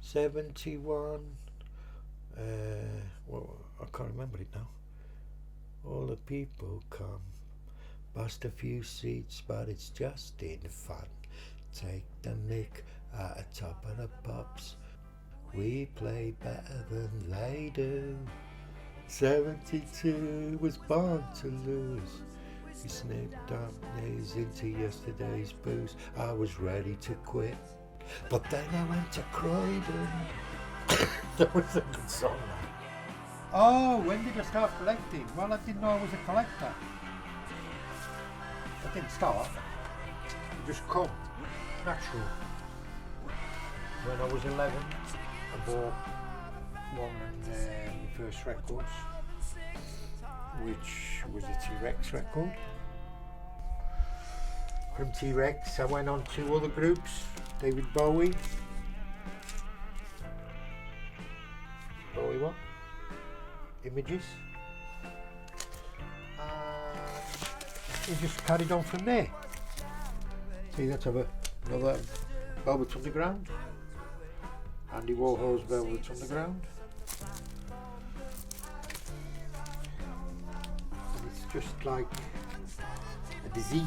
71. Well, I can't remember it now. All the people come, bust a few seats, but it's just in fun. Take the mick at the top of the pops. We play better than they do. 72 was born to lose. We snipped up knees into yesterday's booze. I was ready to quit, but then I went to Croydon. That was a good song. Oh, when did I start collecting? Well, I didn't know I was a collector. I didn't start. It just come natural. When I was 11, I bought one of my first records, which was a T-Rex record. From T-Rex I went on to other groups, David Bowie. Bowie what? Images. And it just carried on from there. See, let's have another Velvet Underground. Andy Warhol's Velvet Underground. And it's just like a disease.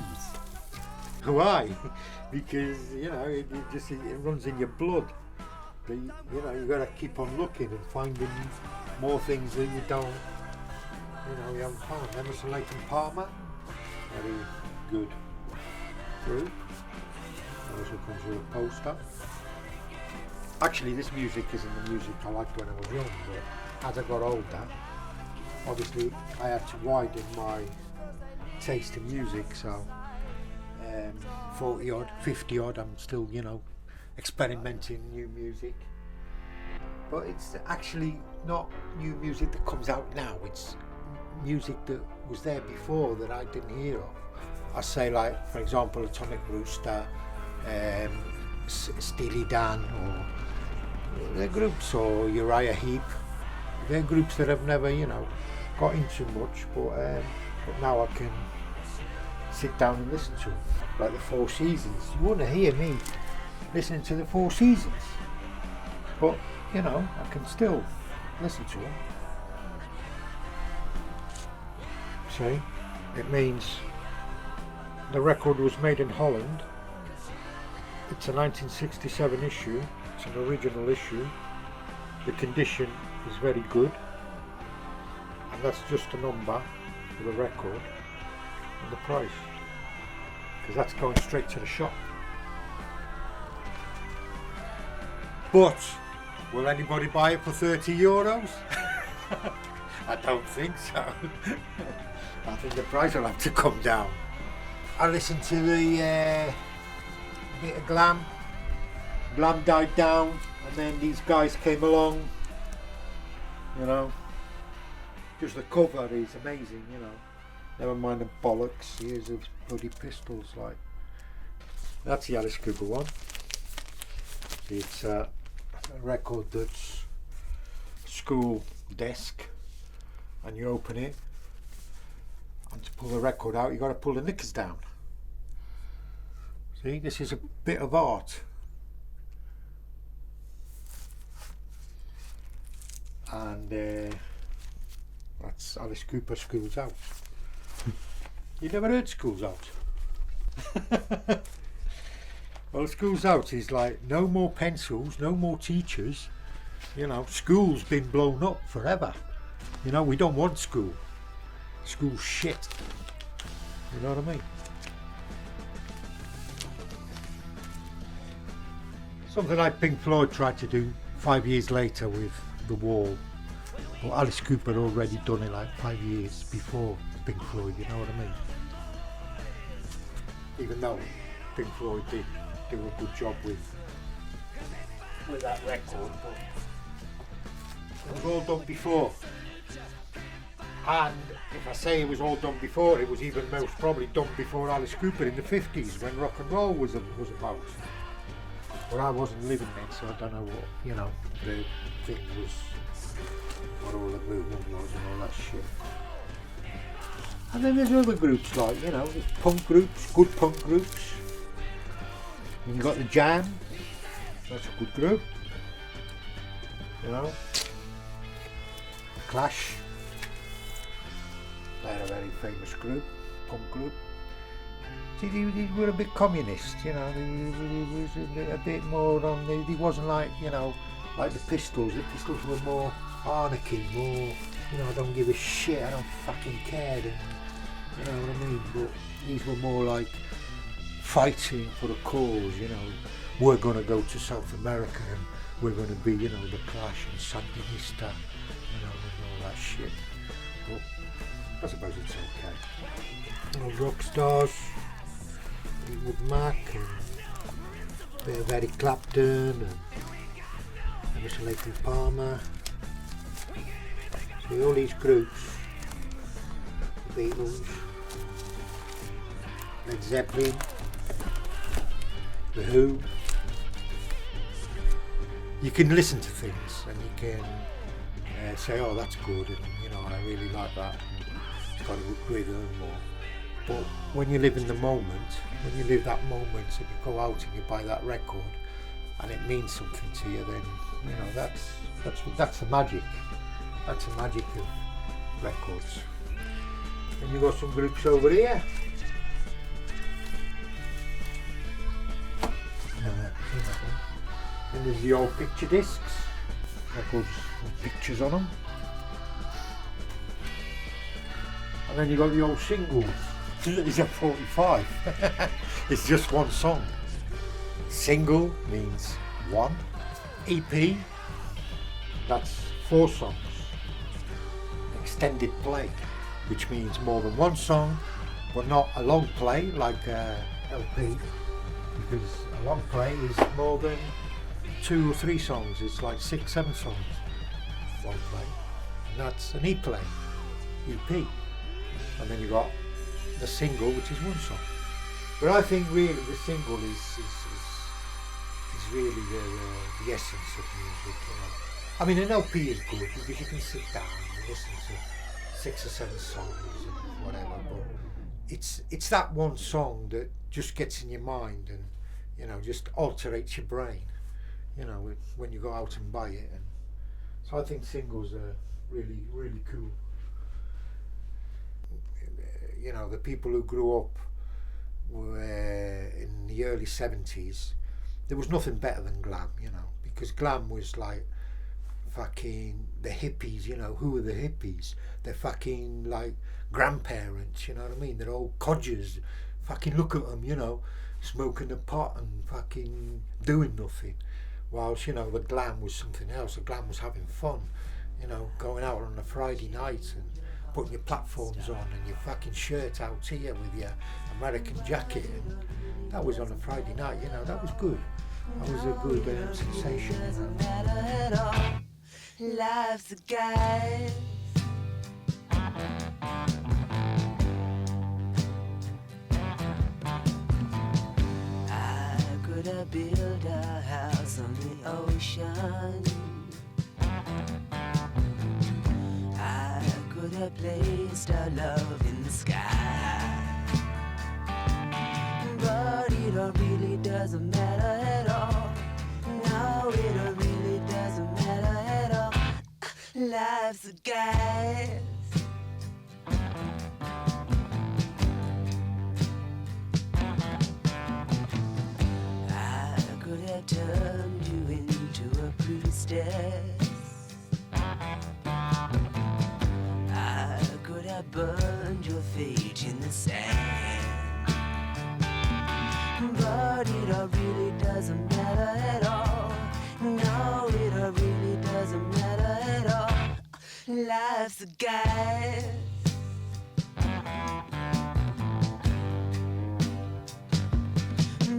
Why? Because, you know, it runs in your blood. But, you know, you've got to keep on looking and finding more things that you don't, you haven't found. Emerson, Lake and Palmer, very good group. Also comes with a poster. Actually, this music isn't the music I liked when I was young, but as I got older, obviously I had to widen my taste in music, so 40 odd, 50 odd, I'm still, experimenting new music. But it's actually not new music that comes out now, it's music that was there before that I didn't hear of. I say, like, for example, Atomic Rooster, Steely Dan, or they're groups, or Uriah Heep. They're groups that I've never, got into much, but now I can sit down and listen to them. Like the Four Seasons. You wouldn't hear me listening to the Four Seasons, but I can still listen to them. See, it means the record was made in Holland. It's a 1967 issue. It's an original issue. The condition is very good, and that's just a number for the record and the price, because that's going straight to the shop. But will anybody buy it for €30? I don't think so. I think the price will have to come down. I listened to the bit of glam. Glam died down, and then these guys came along. Just the cover is amazing. Never mind the bollocks. Years of bloody pistols, like. That's the Alice Cooper one. It's a record that's school desk, and you open it, and to pull the record out, you got to pull the knickers down. See, this is a bit of art. And that's Alice Cooper, School's Out. You never heard School's Out? Well, School's Out is like, no more pencils, no more teachers. School's been blown up forever. We don't want school. School's shit. You know what I mean? Something like Pink Floyd tried to do 5 years later with The Wall. Well, Alice Cooper had already done it like 5 years before Pink Floyd, you know what I mean? Even though Pink Floyd did do a good job with that record, but it was all done before. And if I say it was all done before, it was even most probably done before Alice Cooper in the 50s, when rock and roll was about. But I wasn't living then, so I don't know what, the thing was, what all the movement was and all that shit. And then there's other groups like, there's punk groups, good punk groups. And you've got the Jam, that's a good group. you know. Clash, they're a very famous group, punk group. See, they were a bit communist, you know. They was a bit more on. They wasn't like, you know, like the Pistols. The Pistols were more anarchy, more, you know, I don't give a shit, I don't fucking care. And, you know what I mean? But these were more like fighting for a cause, you know. We're going to go to South America and we're going to be, you know, the Clash and Sandinista, you know, and all that shit. But I suppose it's okay. You know, rock stars, Fleetwood Mac and a bit of Eric Clapton and Emerson Lake and Palmer. So all these groups, the Beatles, Led Zeppelin, The Who. You can listen to things and you can say, oh, that's good, and you know, I really like that. It's got a good rhythm. But when you live in the moment, when you live that moment, and you go out and you buy that record, and it means something to you, then you know that's the magic. That's the magic of records. And you've got some groups over here. And there's the old picture discs, records with pictures on them. And then you've got the old singles. It's a 45. It's just one song. Single means one. EP, that's 4 songs. Extended play, which means more than one song, but not a long play like LP, because a long play is more than 2 or 3 songs. It's like 6, 7 songs. Long play, and that's an E-play, EP. And then you got the single, which is 1 song. But I think really the single is really the essence of music. You know, I mean, an LP is good because you can sit down and listen to 6 or 7 songs and whatever. But it's that one song that just gets in your mind and, you know, just alterates your brain. You know, when you go out and buy it. And so I think singles are really, really cool. You know, the people who grew up were in the early 70s, there was nothing better than glam, you know, because glam was like fucking the hippies, you know. Who are the hippies? They're fucking like grandparents, you know what I mean? They're all codgers. Fucking look at them, you know, smoking a pot and fucking doing nothing. Whilst, you know, the glam was something else. The glam was having fun, you know, going out on a Friday night and putting your platforms on and your fucking shirt out here with your American jacket. And that was on a Friday night, you know, that was good. That was a good sensation. Doesn't matter at all. Life's a guide. I could have built a house on the ocean. I could have placed our love in the sky. But it all really doesn't matter at all. No, it all really doesn't matter at all. Life's a guide. I could have turned you into a priestess. I could have burned your feet in the sand. But it all really doesn't matter at all. No, it all really doesn't matter at all. Life's a guide.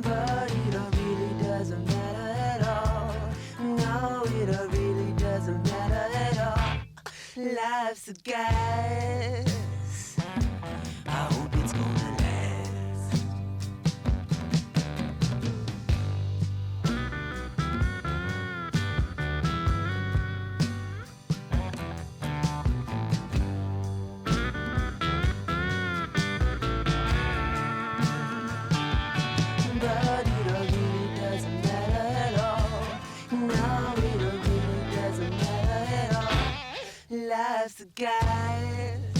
But it all really doesn't matter at all. No, it all really doesn't matter at all. Life's a guide. I hope it's gonna last. But it all really doesn't matter at all. No, it all really doesn't stars to guide it.